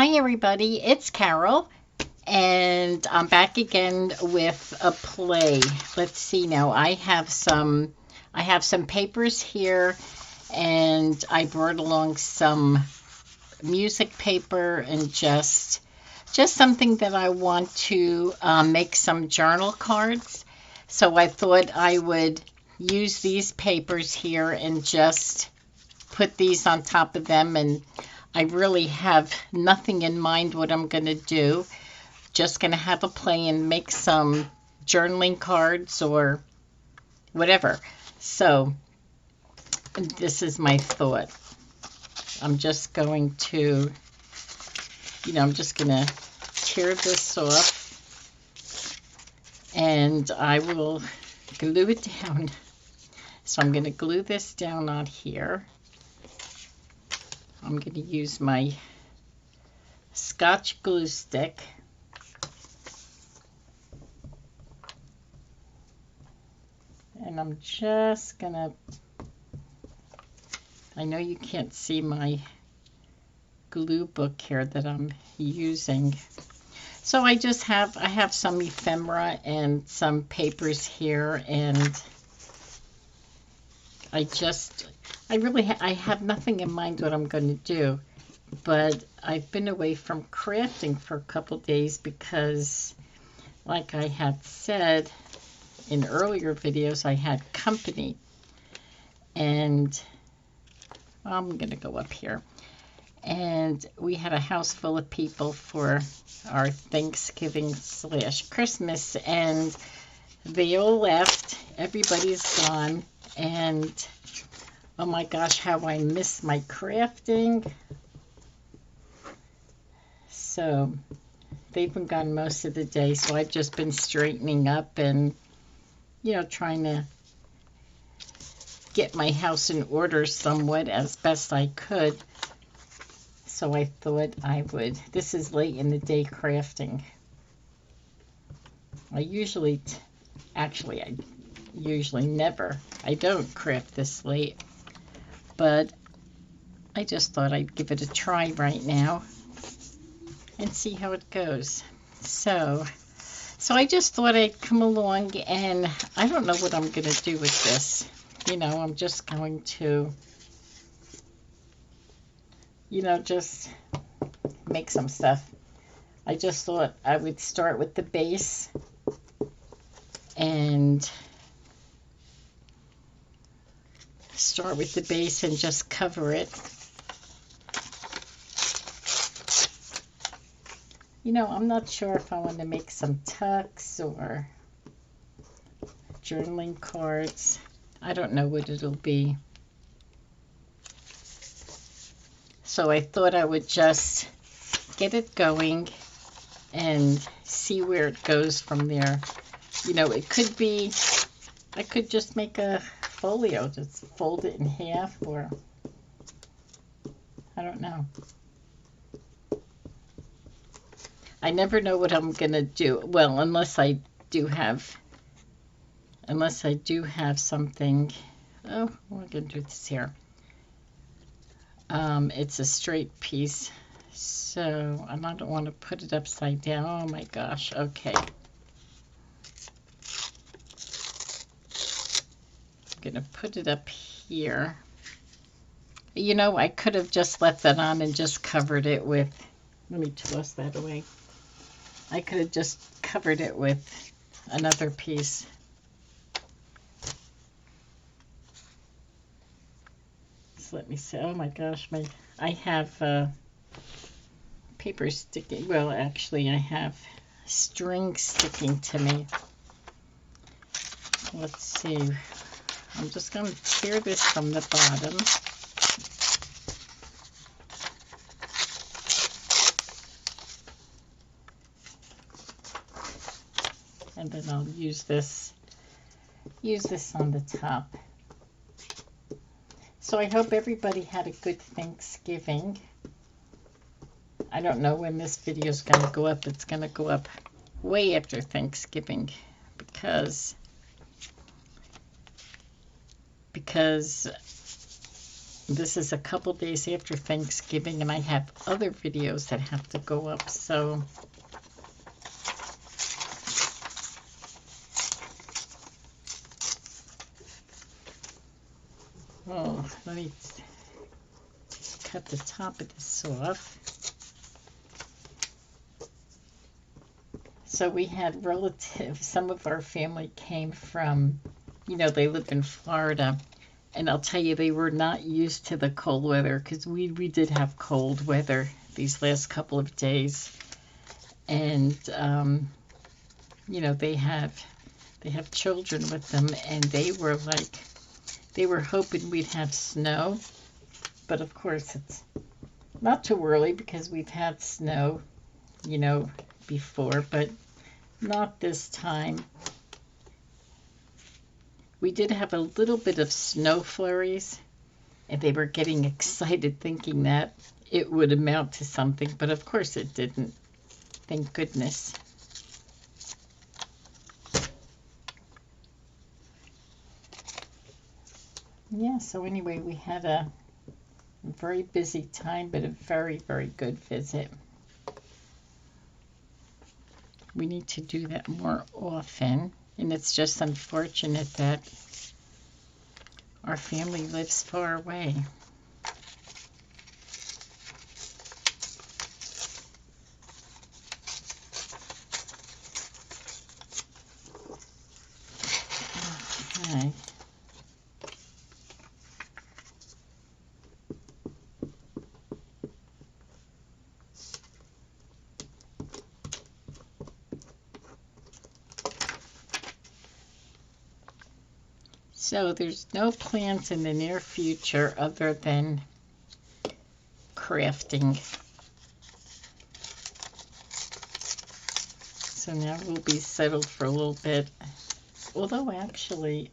Hi everybody, it's Carol, and I'm back again with a play. Let's see now. I have some papers here, and I brought along some music paper and just something that I want to make some journal cards. So I thought I would use these papers here and just put these on top of them, and I really have nothing in mind what I'm going to do. Just going to have a play and make some journaling cards or whatever. So this is my thought. I'm just going to, I'm just going to tear this off and I will glue it down. So I'm going to glue this down on here. I'm going to use my Scotch glue stick. And I'm just going to, I know you can't see my glue book here that I'm using. So I have some ephemera and some papers here, and I have nothing in mind what I'm going to do, but I've been away from crafting for a couple days because, like I had said in earlier videos, I had company, and I'm going to go up here, and we had a house full of people for our Thanksgiving/Christmas, and they all left. Everybody's gone, and oh my gosh, how I miss my crafting. So they've been gone most of the day, so I've just been straightening up and, trying to get my house in order somewhat as best I could. So I thought this is late in the day crafting. I usually never. I don't craft this late, but I just thought I'd give it a try right now and see how it goes. So I just thought I'd come along, and I don't know what I'm going to do with this. I'm just going to, just make some stuff. I just thought I would start with the base and just cover it. I'm not sure if I want to make some tucks or journaling cards. I don't know what it'll be. So I thought I would just get it going and see where it goes from there. It could be, I could just make a folio, just fold it in half, or I don't know. I never know what I'm going to do. Well, unless I do have something. Oh, we're going to do this here. It's a straight piece, so I don't want to put it upside down. Oh my gosh, okay. I'm going to put it up here. I could have just left that on and just covered it with, let me toss that away. I could have just covered it with another piece. So let me see. Oh my gosh, I have paper sticking. Well, actually, I have string sticking to me. Let's see. I'm just going to tear this from the bottom. And then I'll use this on the top. So I hope everybody had a good Thanksgiving. I don't know when this video is going to go up. It's going to go up way after Thanksgiving because This is a couple days after Thanksgiving, and I have other videos that have to go up, so oh, let me cut the top of this off. So we had relatives, some of our family came from, they live in Florida. And I'll tell you, they were not used to the cold weather, because we did have cold weather these last couple of days. And, they have children with them, and they were hoping we'd have snow. But of course, it's not too early, because we've had snow, before, but not this time. We did have a little bit of snow flurries, and they were getting excited thinking that it would amount to something, but of course it didn't. Thank goodness. Yeah, so anyway, we had a very busy time, but a very, very good visit. We need to do that more often, and it's just unfortunate that our family lives far away. Okay. So there's no plans in the near future other than crafting. So now we'll be settled for a little bit. Although actually,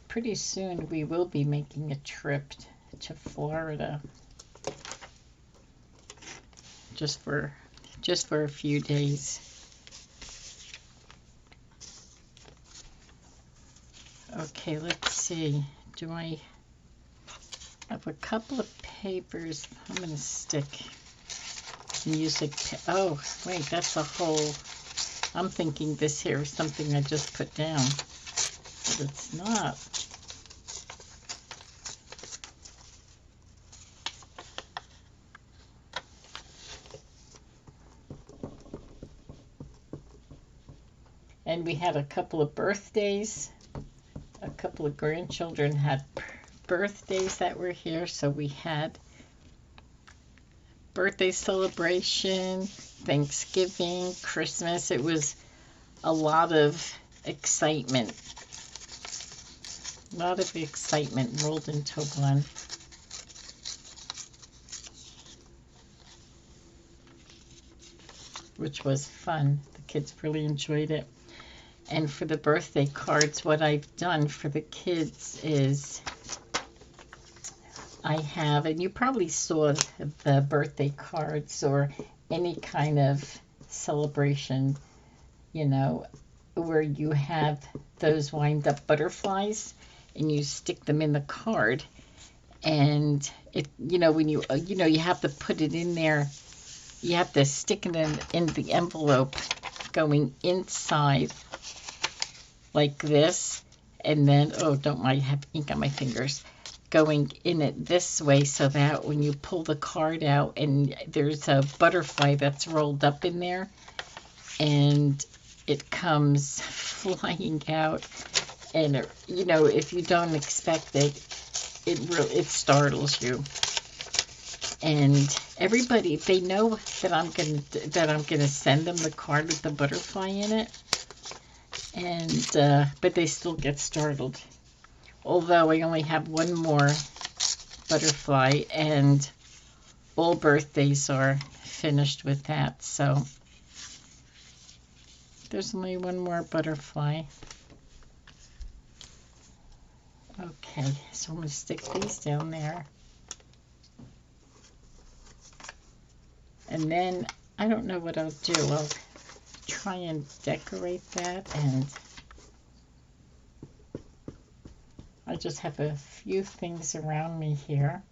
pretty soon we will be making a trip to Florida. Just for a few days. Okay, let's see. Do I have a couple of papers? I'm going to stick music. Oh, wait, that's a whole. I'm thinking this here is something I just put down, but it's not. And we had a couple of birthdays. A couple of grandchildren had birthdays that were here, so we had birthday celebration, Thanksgiving, Christmas. It was a lot of excitement. A lot of excitement rolled into one. Which was fun. The kids really enjoyed it. And for the birthday cards, what I've done for the kids is I have, and you probably saw the birthday cards or any kind of celebration, where you have those wind-up butterflies and you stick them in the card. And it, when you have to put it in there, you have to stick it in the envelope going inside like this, and then, oh, don't mind, I have ink on my fingers, going in it this way, so that when you pull the card out and there's a butterfly that's rolled up in there, and it comes flying out, and if you don't expect it, it startles you. And everybody, they know that I'm gonna send them the card with the butterfly in it. And but they still get startled. Although I only have one more butterfly, and all birthdays are finished with that. So there's only one more butterfly. Okay, so I'm going to stick these down there. And then I don't know what I'll do. I'll try and decorate that, and I just have a few things around me here.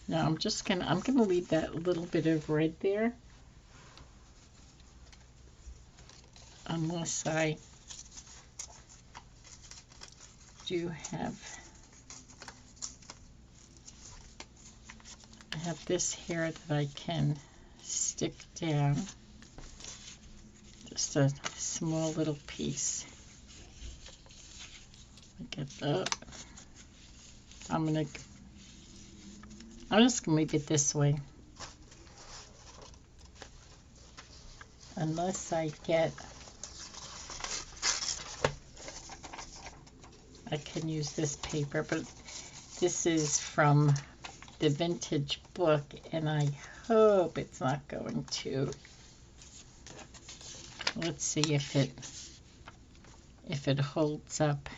Now I'm gonna leave that little bit of red there, unless I do have this here that I can stick down, just a small little piece. Get that. I'm just gonna leave it this way, unless I can use this paper, but this is from the vintage book, and I hope it's not going to. Let's see if it holds up.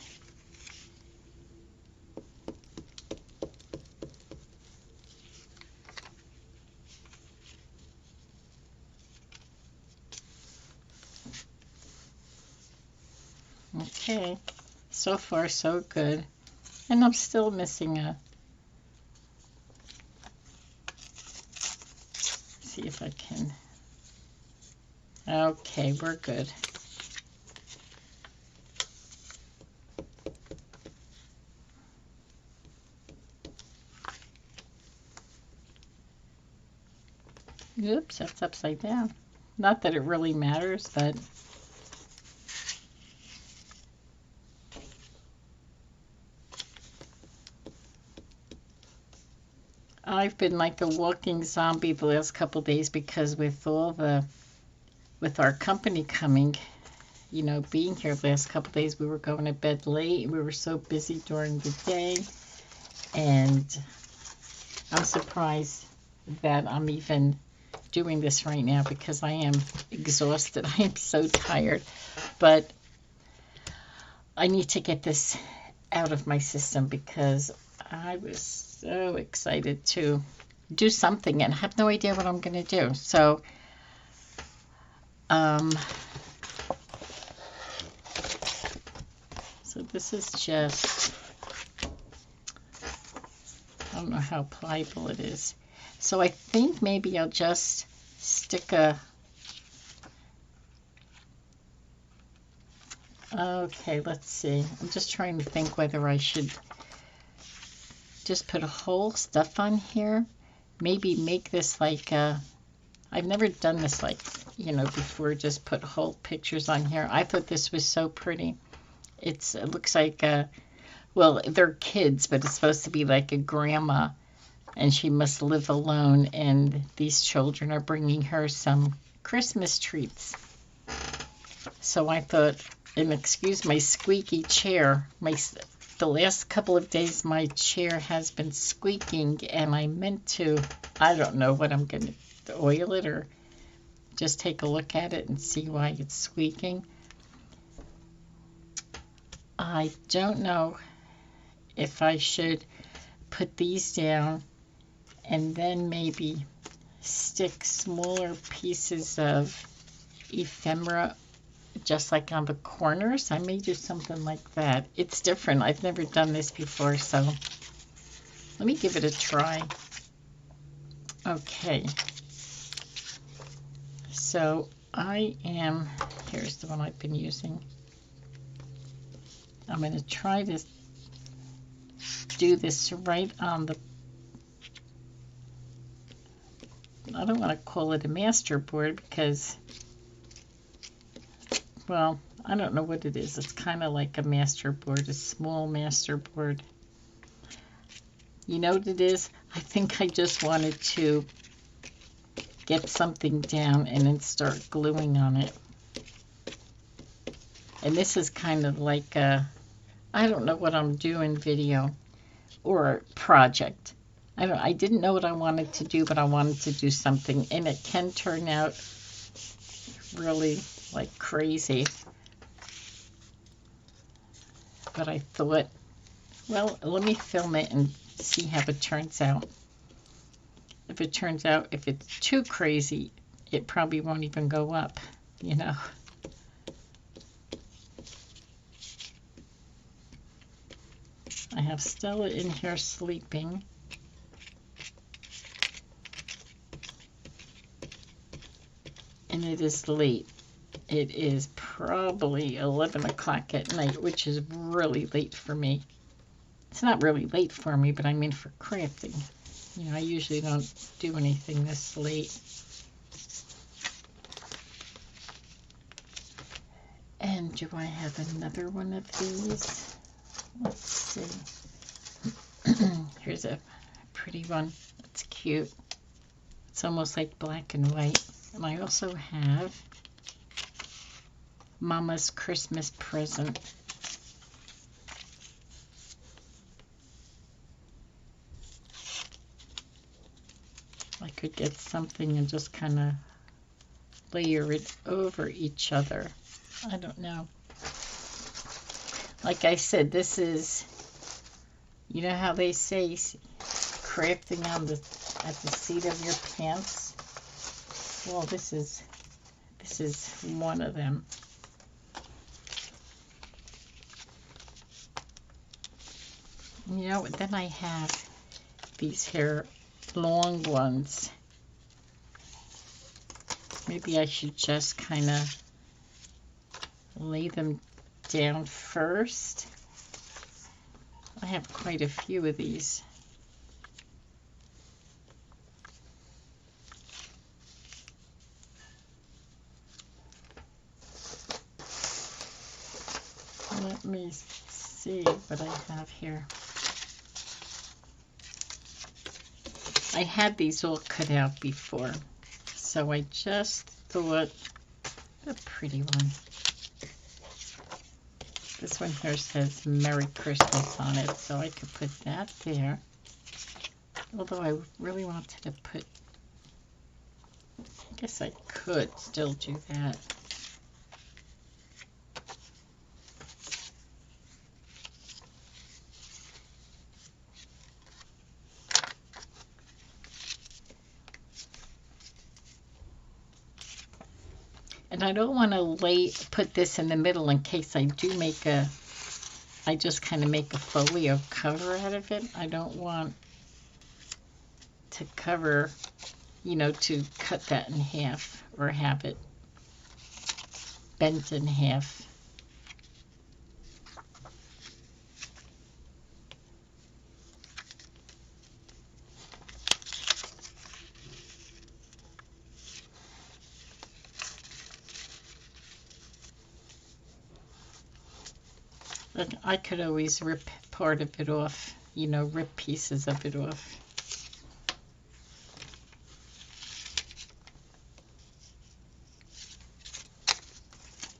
Okay, so far so good, and I'm still missing a. See if I can. Okay, we're good. Oops, that's upside down. Not that it really matters, but I've been like a walking zombie the last couple days, because with our company coming, you know, being here the last couple days, we were going to bed late. We were so busy during the day, and I'm surprised that I'm even doing this right now, because I am exhausted. I am so tired, but I need to get this out of my system, because I was so excited to do something and have no idea what I'm going to do. So, so this is just, I don't know how pliable it is. So I think maybe I'll just stick okay, let's see. I'm just trying to think whether I should just put a whole stuff on here. Maybe make this like I've never done this like, you know, before, just put whole pictures on here. I thought this was so pretty. It looks like well, they're kids, but it's supposed to be like a grandma, and she must live alone, and these children are bringing her some Christmas treats. So I thought, and excuse my squeaky chair, the last couple of days my chair has been squeaking, and I meant to, I don't know what I'm going to oil it or just take a look at it and see why it's squeaking. I don't know if I should put these down and then maybe stick smaller pieces of ephemera just like on the corners. I may do something like that. It's different. I've never done this before, so let me give it a try. Okay. So here's the one I've been using. I'm going to try to do this right on the, I don't want to call it a master board, because, well, I don't know what it is. It's kind of like a master board, a small master board. You know what it is? I think I just wanted to get something down and then start gluing on it. And this is kind of like a, I don't know what I'm doing video or project. I didn't know what I wanted to do, but I wanted to do something, and it can turn out really like crazy. But I thought, well, let me film it and see how it turns out. If it turns out, if it's too crazy, it probably won't even go up, you know. I have Stella in here sleeping. And it is late. It is probably 11 o'clock at night, which is really late for me. It's not really late for me, but I mean for crafting. You know, I usually don't do anything this late. And do I have another one of these? Let's see. Here's a pretty one. It's cute. It's almost like black and white. And I also have Mama's Christmas Present. I could get something and just kind of layer it over each other. I don't know. Like I said, this is, you know how they say crafting on at the seat of your pants? Well, this is one of them. You know, then I have these here long ones. Maybe I should just kind of lay them down first. I have quite a few of these. Let me see what I have here. I had these all cut out before, so I just thought, a pretty one. This one here says Merry Christmas on it, so I could put that there. Although I really wanted to put, I guess I could still do that. And I don't want to put this in the middle in case I do make I just kind of make a folio cover out of it. I don't want to cover, you know, to cut that in half or have it bent in half. But I could always rip part of it off, you know, rip pieces of it off.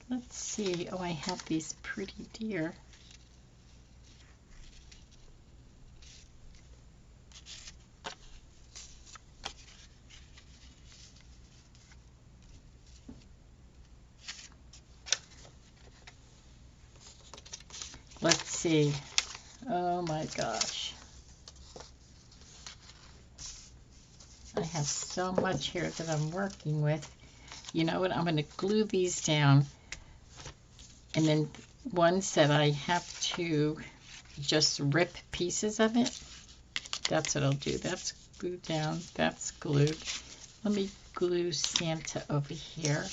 Let's see. Oh, I have these pretty deer. Let's see. Oh my gosh. I have so much here that I'm working with. You know what? I'm going to glue these down. And then ones that I have to just rip pieces of it, that's what I'll do. That's glued down. That's glued. Let me glue Santa over here.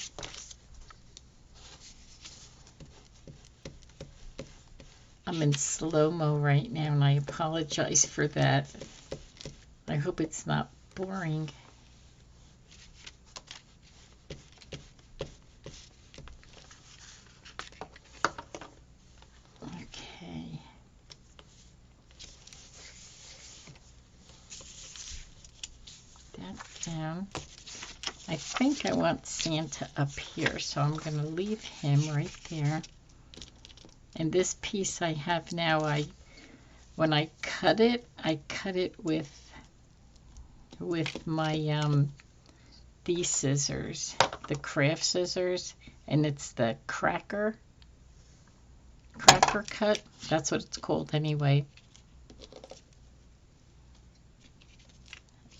I'm in slow-mo right now, and I apologize for that. I hope it's not boring. Okay. That down. I think I want Santa up here, so I'm going to leave him right there. And this piece I have now, when I cut it with my these scissors, the craft scissors, and it's the cracker cut. That's what it's called anyway.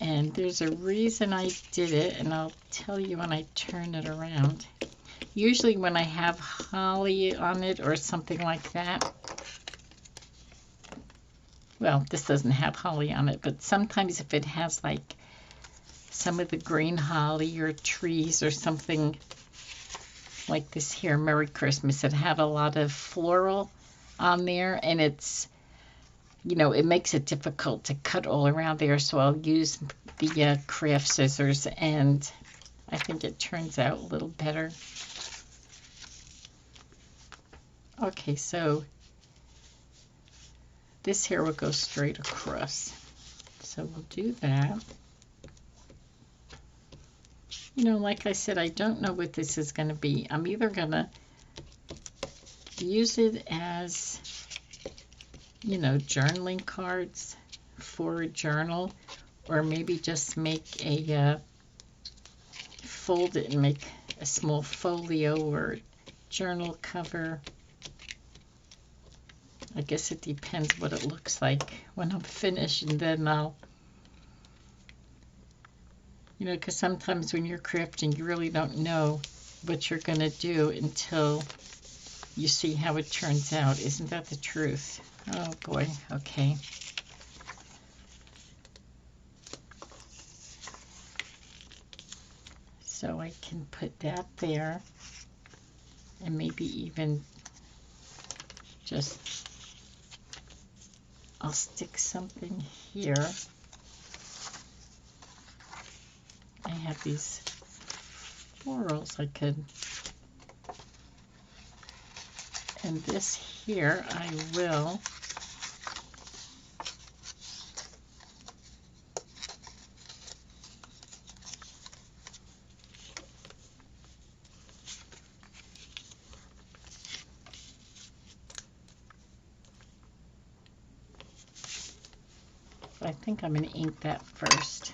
And And there's a reason I did it, and I'll tell you when I turn it around. Usually when I have holly on it or something like that, well, this doesn't have holly on it, but sometimes if it has like some of the green holly or trees or something like this here, Merry Christmas, it had a lot of floral on there, and it's, you know, it makes it difficult to cut all around there, so I'll use the craft scissors, and I think it turns out a little better. Okay, so this here will go straight across. So we'll do that. You know, like I said, I don't know what this is going to be. I'm either going to use it as, you know, journaling cards for a journal, or maybe just make a, fold it and make a small folio or journal cover. I guess it depends what it looks like when I'm finished, and then I'll, you know, because sometimes when you're crafting, you really don't know what you're going to do until you see how it turns out. Isn't that the truth? Oh boy, okay. So I can put that there, and maybe even just, I'll stick something here. I have these florals I could, and this here I will I think I'm going to ink that first.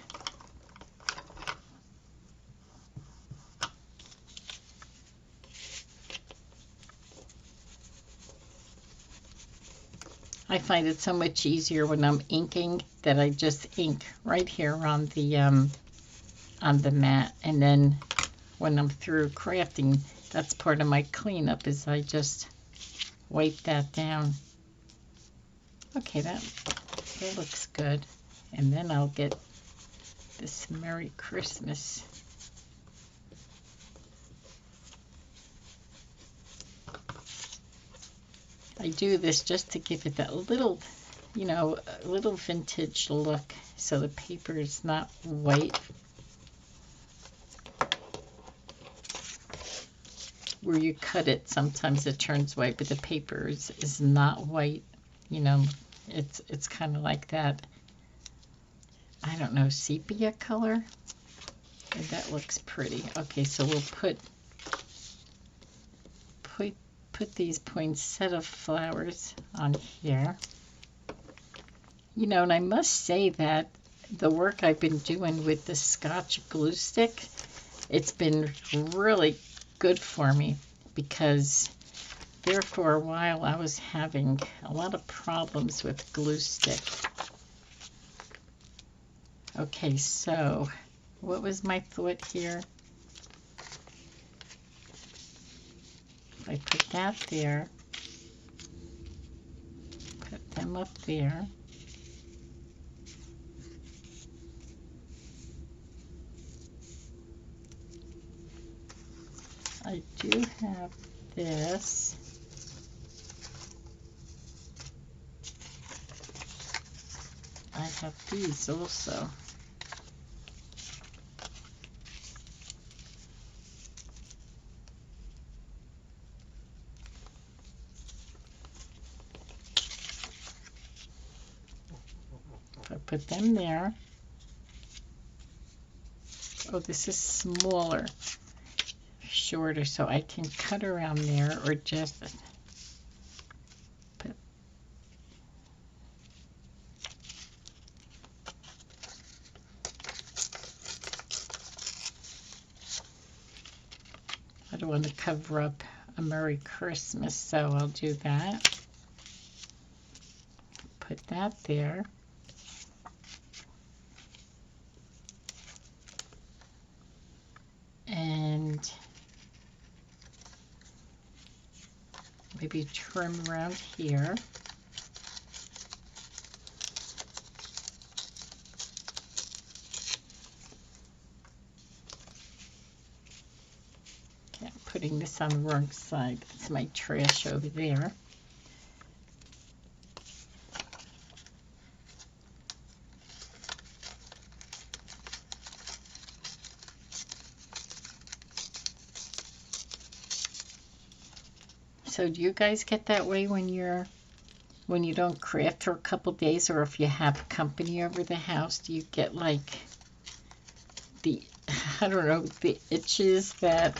I find it so much easier when I'm inking that I just ink right here on the mat, and then when I'm through crafting, that's part of my cleanup, is I just wipe that down. Okay, that looks good. And then I'll get this Merry Christmas. I do this just to give it that little, you know, a little vintage look, so the paper is not white. Where you cut it, sometimes it turns white, but the paper is not white. You know, it's kind of like that, I don't know, sepia color. And that looks pretty. Okay, so we'll put these poinsettia flowers on here. You know, and I must say that the work I've been doing with the Scotch glue stick, it's been really good for me, because there for a while I was having a lot of problems with glue stick. Okay, so what was my thought here? I put that there, put them up there. I do have this. I have these also. I put them there. Oh, this is smaller, shorter, so I can cut around there, or just put. I don't want to cover up a Merry Christmas, so I'll do that. Put that there. maybe trim around here. Okay, I'm putting this on the wrong side. That's my trash over there. So do you guys get that way when you don't craft for a couple days, or if you have company over the house? Do you get like the, I don't know, the itches that,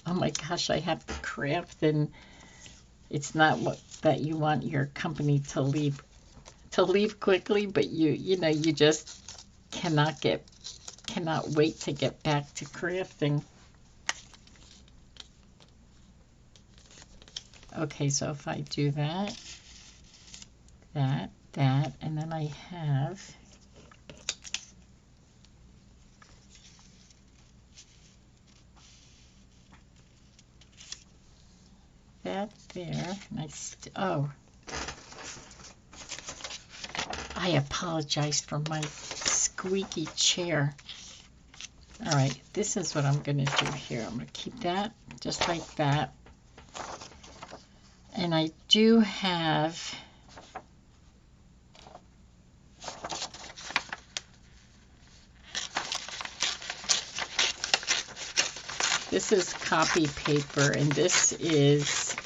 oh my gosh, I have to craft, and it's not what that you want your company to leave quickly, but you know, you just cannot wait to get back to crafting. Okay, so if I do that, and then I have that there, and I apologize for my squeaky chair. All right, this is what I'm going to do here. I'm going to keep that just like that. And I do have this is copy paper, and this is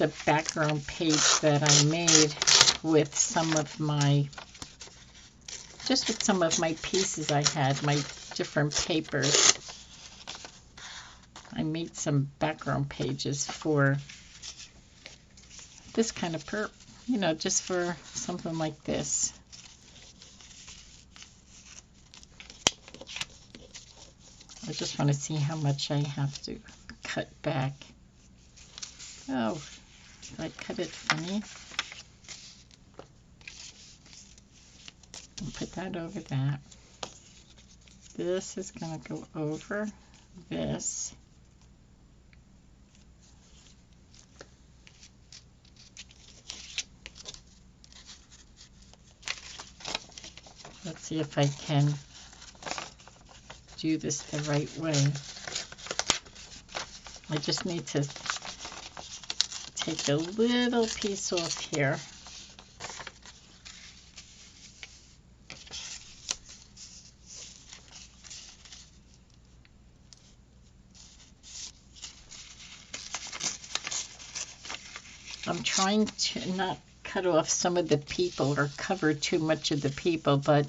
a background page that I made with some of my pieces I had, my different papers. I made some background pages for this kind of just for something like this. I just want to see how much I have to cut back. Oh, did I cut it funny? I'll put that over that. This is going to go over this. Let's see if I can do this the right way. I just need to take a little piece off here. I'm trying to not cut off some of the people or cover too much of the people, but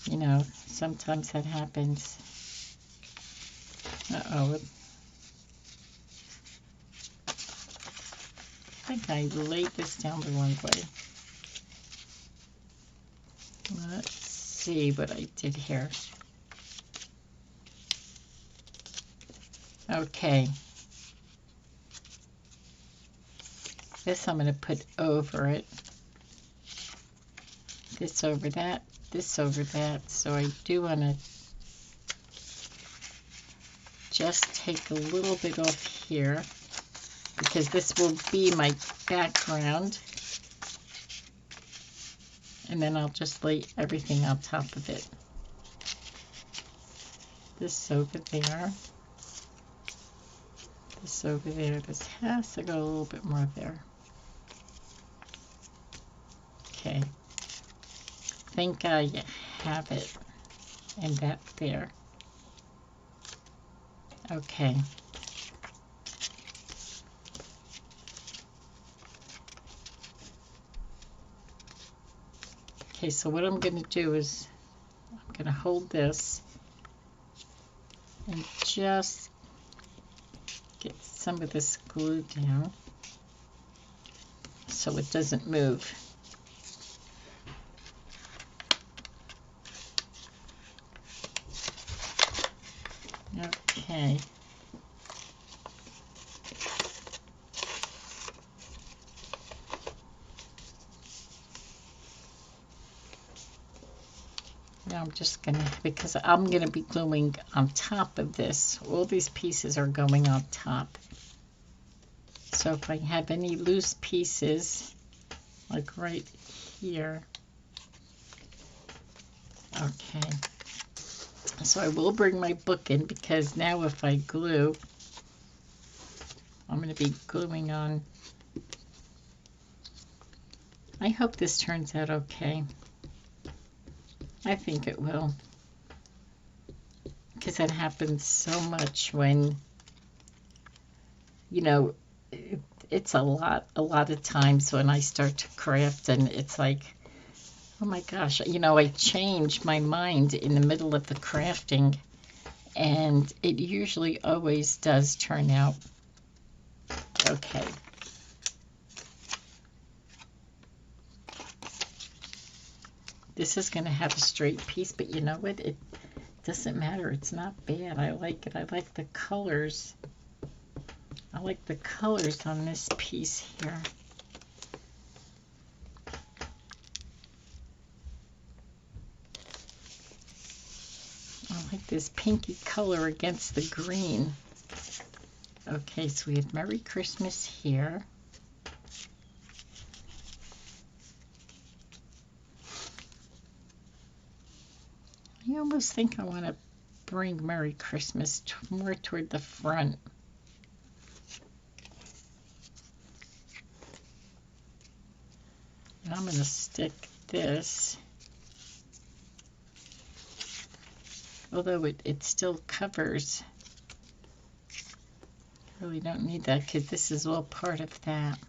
you know, sometimes that happens. Uh-oh. I think I laid this down the wrong way. Let's see what I did here. Okay. This I'm going to put over it. This over that. This over that. So I do want to just take a little bit off here, because this will be my background, and then I'll just lay everything on top of it. This over there, this over there. This has to go a little bit more there. Okay, I think I have it, and that there. Okay. Okay, so what I'm going to do is I'm going to hold this and just get some of this glue down so it doesn't move. Okay. Now I'm just going to, because I'm going to be gluing on top of this. All these pieces are going on top. So if I have any loose pieces, like right here. Okay. So I will bring my book in, because now if I glue, I'm going to be gluing on. I hope this turns out okay. I think it will, because it happens so much when, you know, it's a lot of times when I start to craft, and it's like, oh my gosh, you know, I change my mind in the middle of the crafting, and it usually always does turn out okay. This is going to have a straight piece, but you know what? It doesn't matter. It's not bad. I like it. I like the colors. I like the colors on this piece here. I like this pinky color against the green. Okay, so we have Merry Christmas here. I almost think I want to bring Merry Christmas more toward the front. And I'm going to stick this, although it still covers. Really don't need that, because this is all part of that.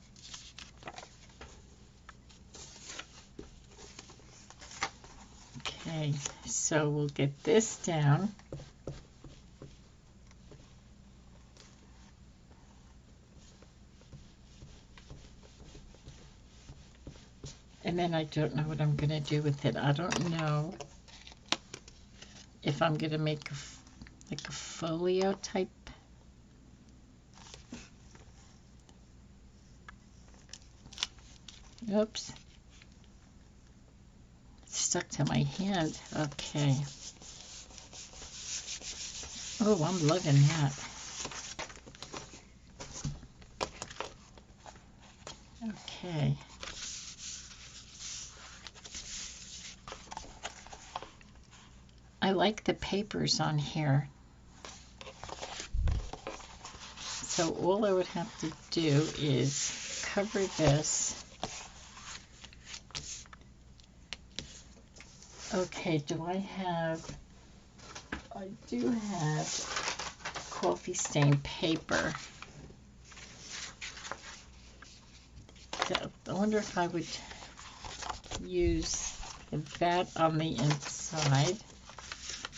Okay, so we'll get this down. And then I don't know what I'm going to do with it. I don't know if I'm going to make like a folio type. Oops. It's stuck to my hand. Okay. Oh, I'm loving that. Okay. I like the papers on here. So all I would have to do is cover this. Okay, I do have coffee stain paper. I wonder if I would use that on the inside.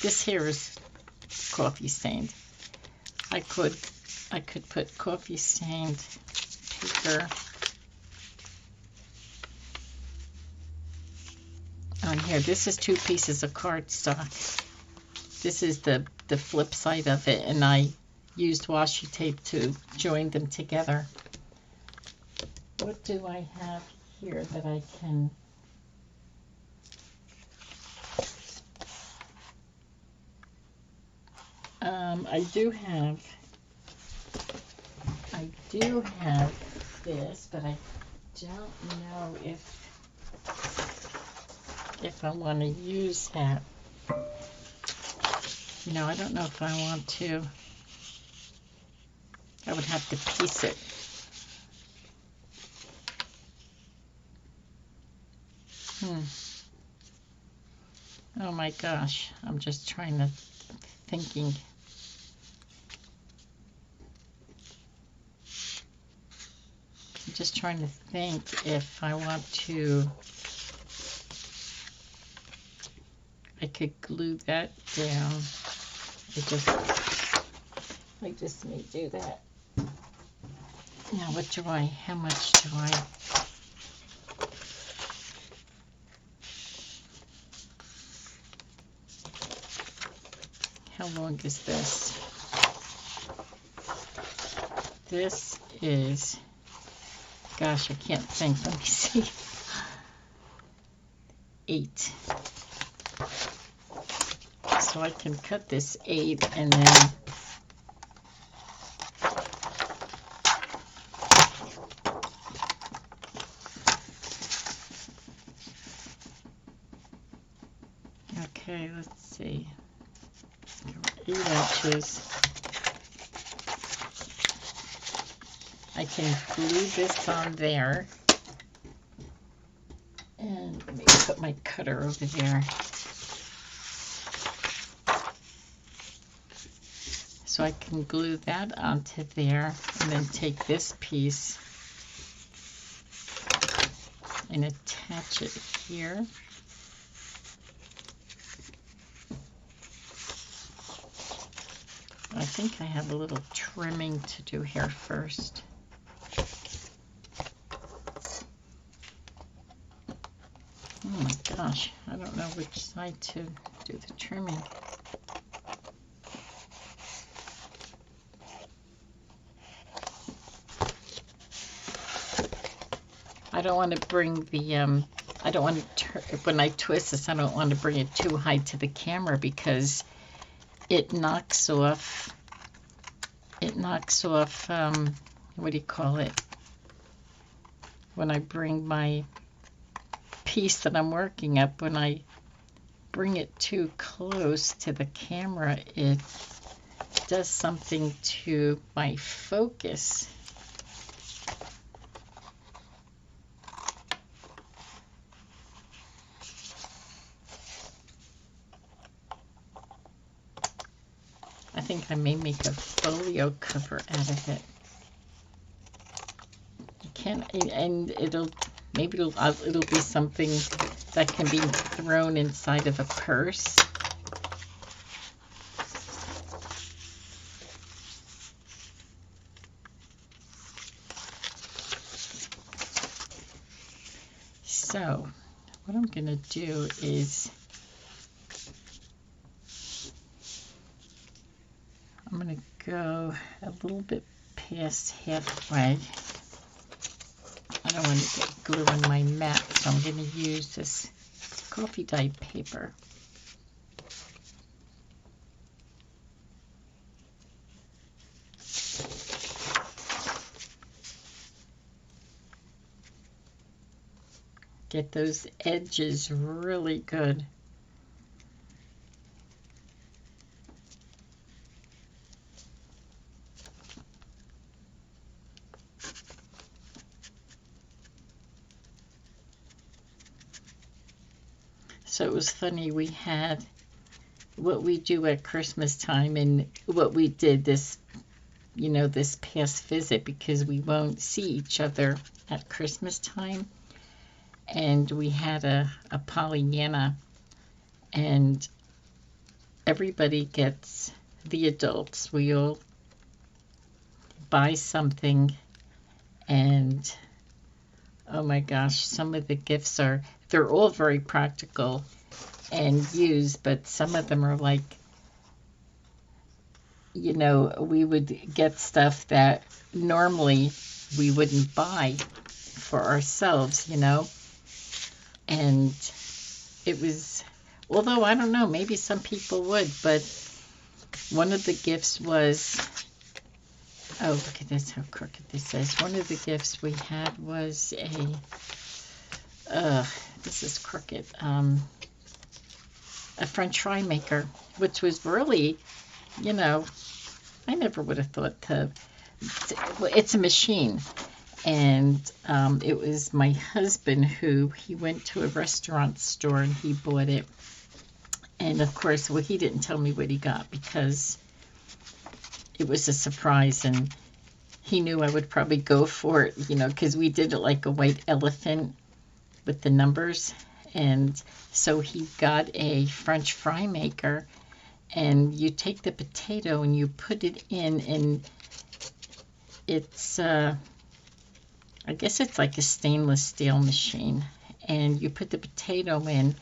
This here is coffee stained. I could put coffee stained paper on here. This is 2 pieces of cardstock. This is the flip side of it, and I used washi tape to join them together. What do I have here that I can... I do have this, but I don't know if I want to use that. You know, I don't know if I want to. I would have to piece it. Oh my gosh, I'm just thinking. I'm just trying to think if I want to. I could glue that down. I just may do that. Now, how much do I? How long is this? This is, gosh, I can't think. Let me see. 8. So I can cut this 8 and then okay, let's see, 8 inches. I can glue this on there, and let me put my cutter over there. So I can glue that onto there and then take this piece and attach it here. I think I have a little trimming to do here first. Oh my gosh, I don't know which side to do the trimming. I don't want to bring the, I don't want to, when I twist this, I don't want to bring it too high to the camera because it knocks off, what do you call it? When I bring my piece that I'm working up, when I bring it too close to the camera, it does something to my focus. I think I may make a folio cover out of it. You can, and maybe it'll be something that can be thrown inside of a purse. So, what I'm gonna do is I'm going to go a little bit past halfway. I don't want to get glue on my mat, so I'm going to use this coffee dyed paper. Get those edges really good. So it was funny, we had what we do at Christmas time and what we did this, this past visit, because we won't see each other at Christmas time. And we had a Pollyanna, and everybody gets, the adults, we all buy something, and oh my gosh, some of the gifts they're all very practical and used, but some of them are like, we would get stuff that normally we wouldn't buy for ourselves, and it was, although I don't know, maybe some people would, but one of the gifts was, oh, look at this, how crooked this is. One of the gifts we had was this is crooked, a French fry maker, which was really, I never would have thought it's a machine. And it was my husband he went to a restaurant store and he bought it. And of course, he didn't tell me what he got because it was a surprise, and he knew I would probably go for it, because we did it like a white elephant with the numbers. And so he got a French fry maker, and you take the potato and you put it in, and it's, I guess it's like a stainless steel machine, and you put the potato in,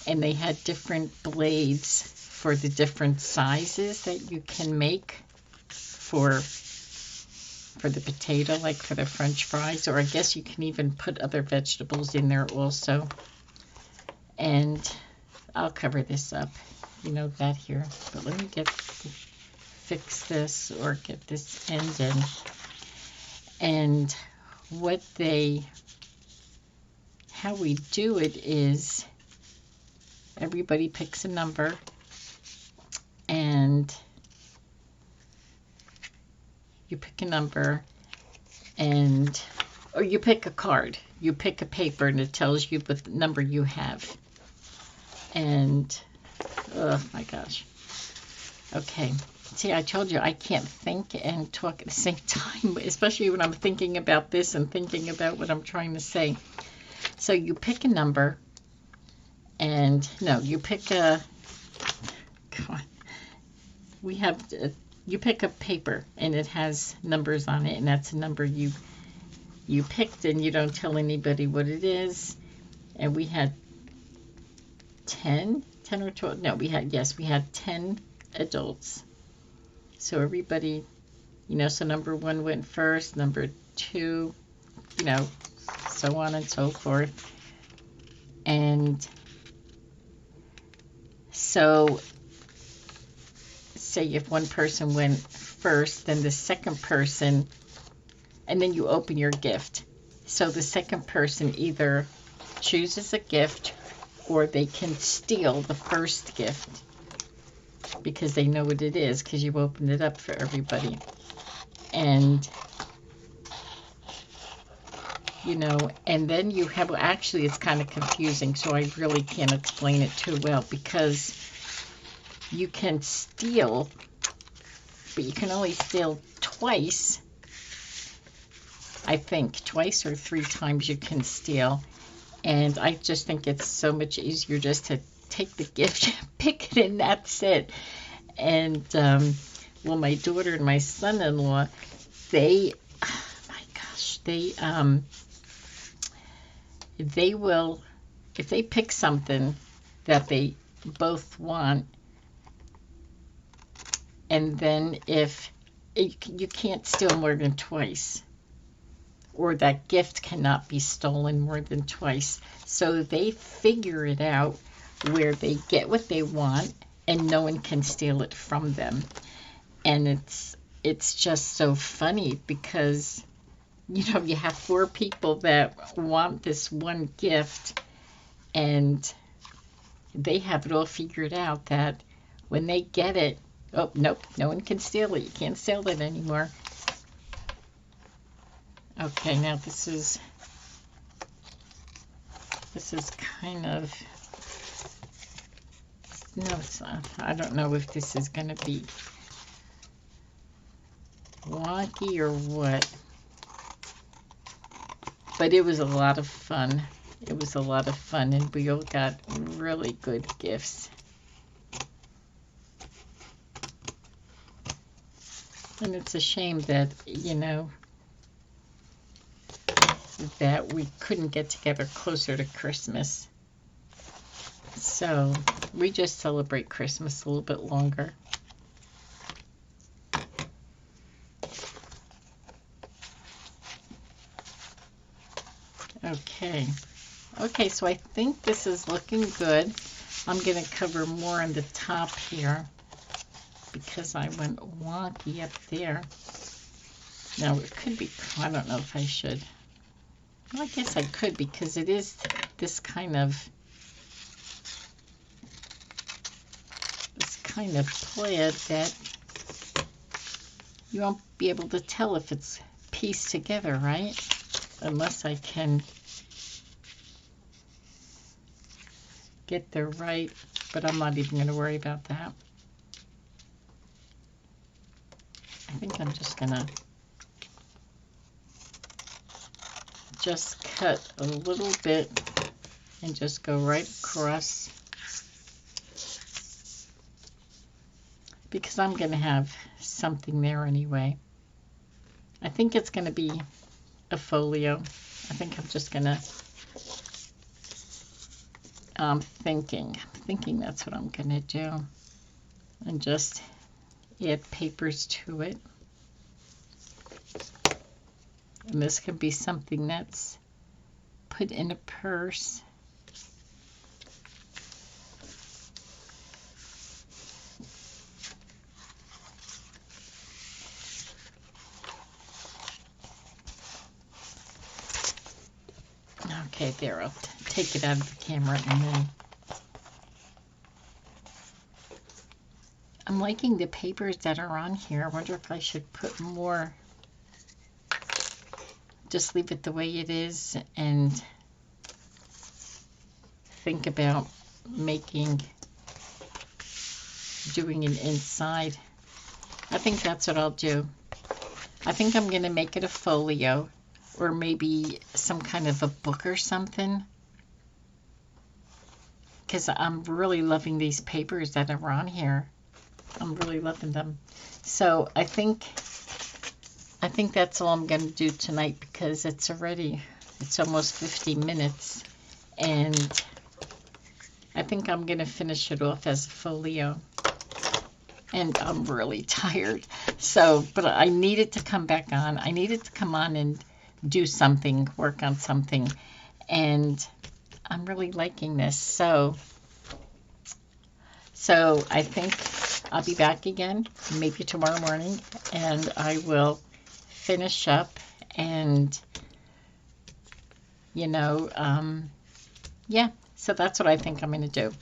and they had different blades for the different sizes that you can make for the potato, like for the French fries, or I guess you can even put other vegetables in there also. And I'll cover this up. you know, that here. But let me fix this or get this end in. And how we do it is everybody picks a number, and you pick a number, or you pick a card. You pick a paper, and it tells you what number you have. And, oh my gosh. Okay. See, I told you I can't think and talk at the same time, especially when I'm thinking about this and thinking about what I'm trying to say. So you pick a number, and no, you pick a, come on, you pick a paper, and it has numbers on it, and that's a number you picked, and you don't tell anybody what it is. And we had 10 or 12, no, we had 10 adults. So everybody, you know, so number 1 went first, number 2, you know, so on and so forth. And so say if one person went first, then the second person, and then you open your gift. So the second person either chooses a gift, or they can steal the first gift because they know what it is, because you opened it up for everybody. And you know, and then you have, well, actually it's kind of confusing, so I really can't explain it too well, because you can steal, but you can only steal twice. I think twice or 3 times you can steal. And I just think it's so much easier just to take the gift, pick it, and that's it. And well, my daughter and my son-in-law, they will, if they pick something that they both want, and then if you can't steal more than twice, or that gift cannot be stolen more than twice. So they figure it out where they get what they want, and no one can steal it from them. And it's just so funny, because you know, you have 4 people that want this one gift, and they have it all figured out that when they get it, oh, nope, no one can steal it. You can't steal it anymore. Okay, now this is kind of, no, it's not. I don't know if this is going to be wonky or what. But it was a lot of fun. It was a lot of fun, and we all got really good gifts. And it's a shame that, you know, that we couldn't get together closer to Christmas. So we just celebrate Christmas a little bit longer. Okay, so I think this is looking good. I'm going to cover more on the top here because I went wonky up there. Now it could be, I don't know if I should. Well, I guess I could, because it is this kind of plaid that you won't be able to tell if it's pieced together, right? Unless I can get the right, but I'm not even going to worry about that. I think I'm just going to just cut a little bit and just go right across, because I'm going to have something there anyway. I think it's going to be a folio. I think I'm just going to, thinking that's what I'm going to do, and just add papers to it. And this could be something that's put in a purse. Okay, there, I'll take it out of the camera and then. I'm liking the papers that are on here. I wonder if I should put more. Just leave it the way it is and think about doing an inside. I think that's what I'll do. I think I'm going to make it a folio or maybe some kind of a book or something. Because I'm really loving these papers that are on here. I'm really loving them. So I think that's all I'm going to do tonight because it's almost 50 minutes. And I think I'm going to finish it off as a folio. And I'm really tired. So, but I needed to come back on. I needed to come on and do something, work on something. And I'm really liking this. So I think I'll be back again, maybe tomorrow morning, and I will finish up and, yeah. So that's what I think I'm going to do.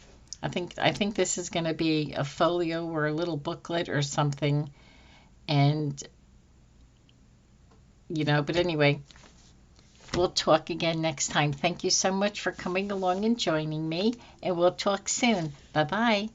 I think this is going to be a folio or a little booklet or something. And, but anyway, we'll talk again next time. Thank you so much for coming along and joining me, and we'll talk soon. Bye-bye.